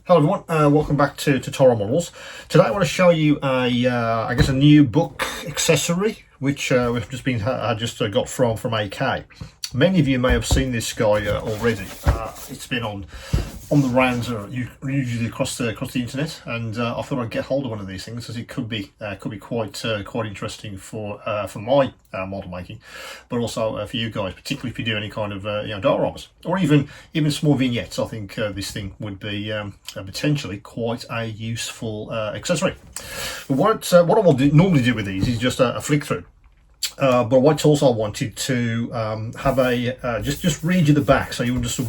Hello everyone, welcome back to Toro Models. Today I want to show you a new book accessory which we've just been got from AK. Many of you may have seen this guy already. It's been on the rounds, usually across the internet, and I thought I'd get hold of one of these things, as it could be quite interesting for my model making, but also for you guys, particularly if you do any kind of dioramas or even small vignettes. I think this thing would be potentially quite a useful accessory. But what I will normally do with these is just a flick through. But what also I wanted to have just read you the back, so you understand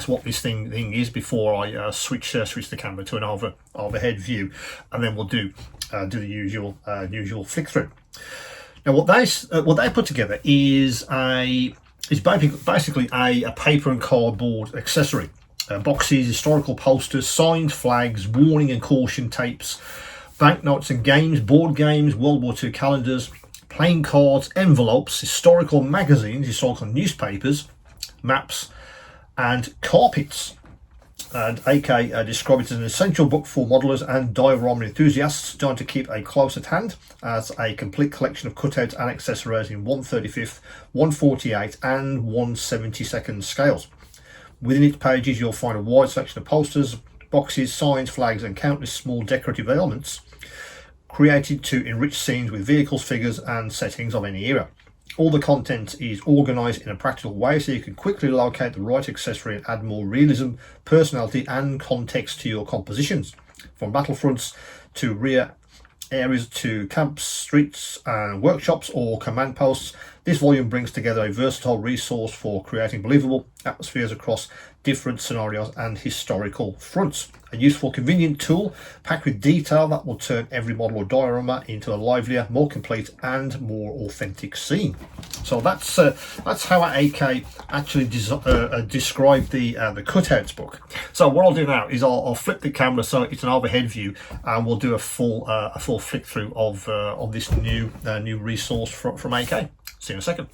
what this thing is before I switch the camera to an overhead view, and then we'll do the usual flick through. Now what they put together is basically a paper and cardboard accessory. Boxes, historical posters, signed flags, warning and caution tapes, banknotes and games, board games, World War II calendars, playing cards, envelopes, historical magazines, historical newspapers, maps, and carpets. And AK described it as an essential book for modelers and diorama enthusiasts, designed to keep a close at hand as a complete collection of cutouts and accessories in 1/35, 1/48 and 1/72 scales. Within its pages you'll find a wide selection of posters, boxes, signs, flags and countless small decorative elements created to enrich scenes with vehicles, figures and settings of any era. All the content is organised in a practical way, so you can quickly locate the right accessory and add more realism, personality and context to your compositions. From battlefronts to rear areas to camps, streets and workshops or command posts, this volume brings together a versatile resource for creating believable atmospheres across different scenarios and historical fronts. A useful, convenient tool packed with detail that will turn every model or diorama into a livelier, more complete and more authentic scene. So that's how AK actually described the cutouts book. So what I'll do now is I'll flip the camera so it's an overhead view, and we'll do a full flick through of this new resource from AK. See you in a second.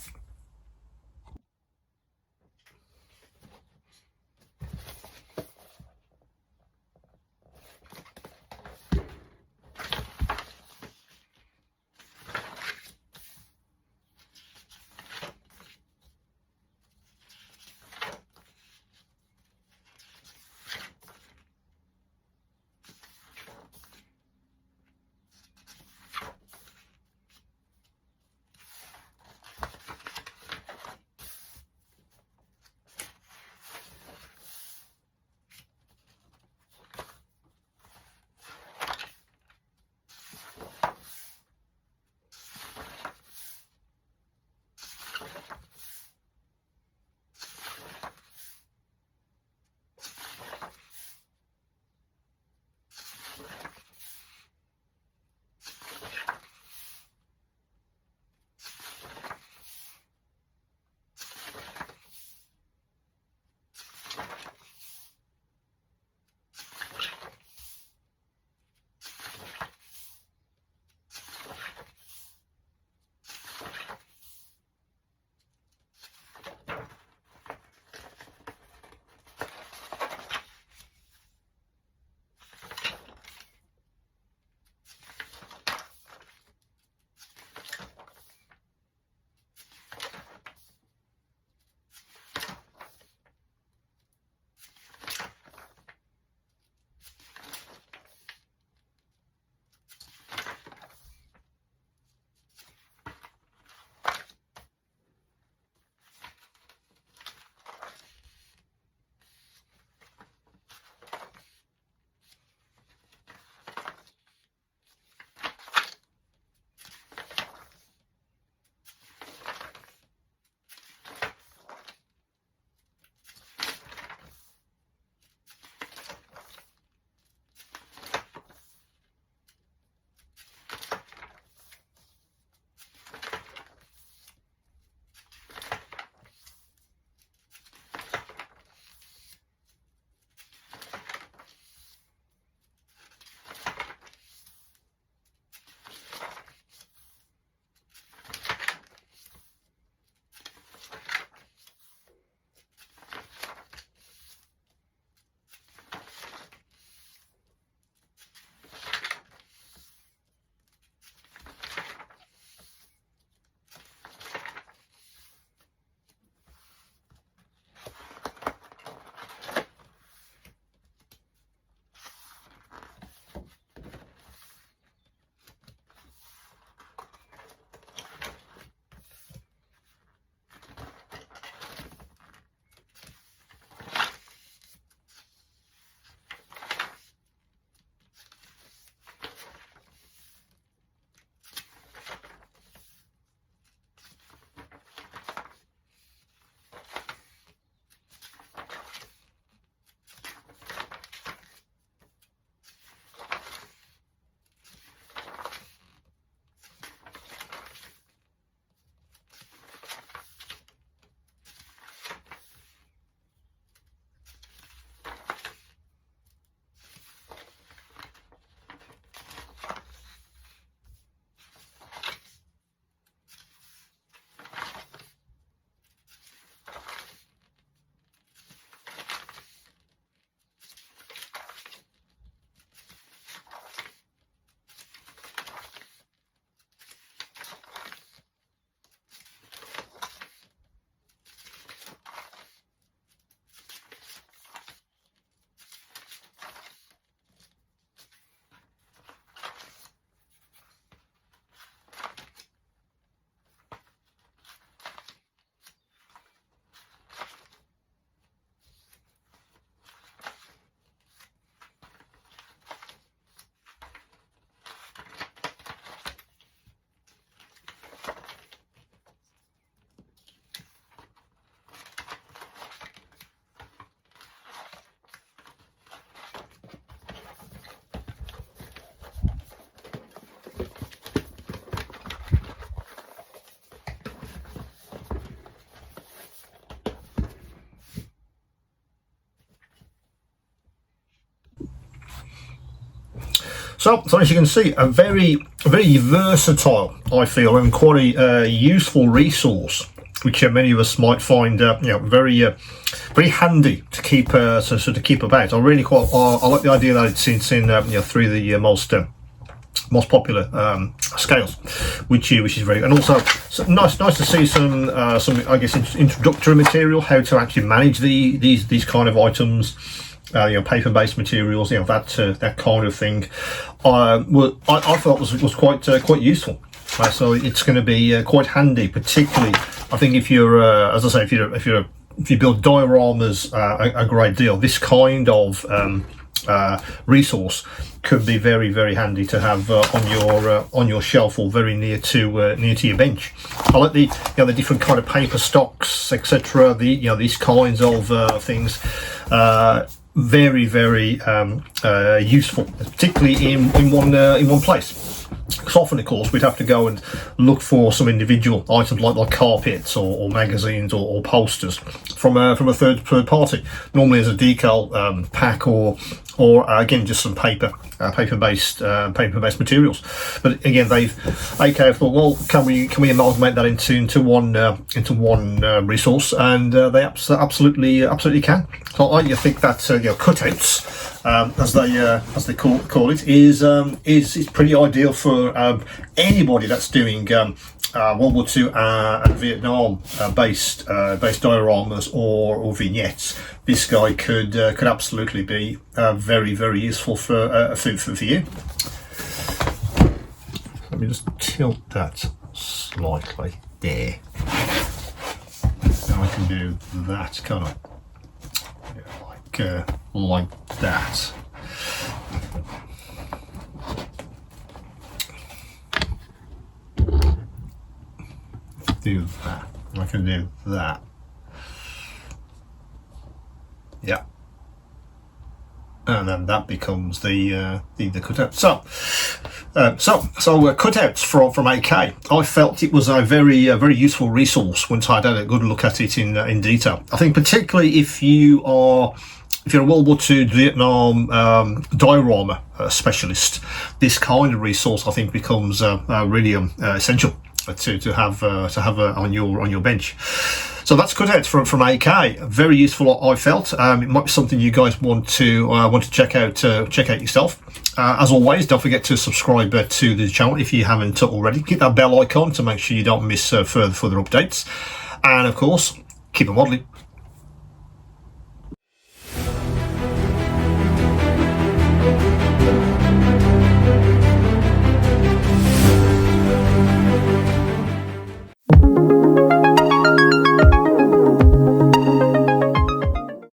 So as you can see, a very versatile, I feel, and quite a useful resource, which many of us might find, very handy to keep to keep about. I really I like the idea that it's in through the most popular scales, which is very good. And also nice to see some I guess introductory material, how to actually manage these kind of items. Paper-based materials, that kind of thing. I thought was quite useful. So it's going to be quite handy, particularly I think if you're, as I say, if you build dioramas a great deal. This kind of resource could be very handy to have on your shelf or very near to your bench. I like the different kind of paper stocks, etc. These kinds of things. Very useful, particularly in one place. Because often, of course, we'd have to go and look for some individual items like carpets or magazines or posters from a third party, normally as a decal pack or again just some paper-based materials. But again, AK thought, well, can we amalgamate that into one resource, and they absolutely can. So I think that cutouts, as they call it, is pretty ideal for anybody that's doing World War II and Vietnam based dioramas or vignettes. This guy could absolutely be very useful for you. Let me just tilt that slightly there. Now I can do that kind of like that. Do that. I can do that. Yeah. And then that becomes the cutout. So cutouts from AK. I felt it was a very useful resource once I'd had a good look at it in detail. I think particularly if you're a World War II Vietnam diorama specialist, this kind of resource I think becomes really essential to have on your bench. So that's cutouts from AK. Very useful, I felt. It might be something you guys want to check out yourself. As always, don't forget to subscribe to the channel if you haven't already. Hit that bell icon to make sure you don't miss further updates. And of course, keep it modelling.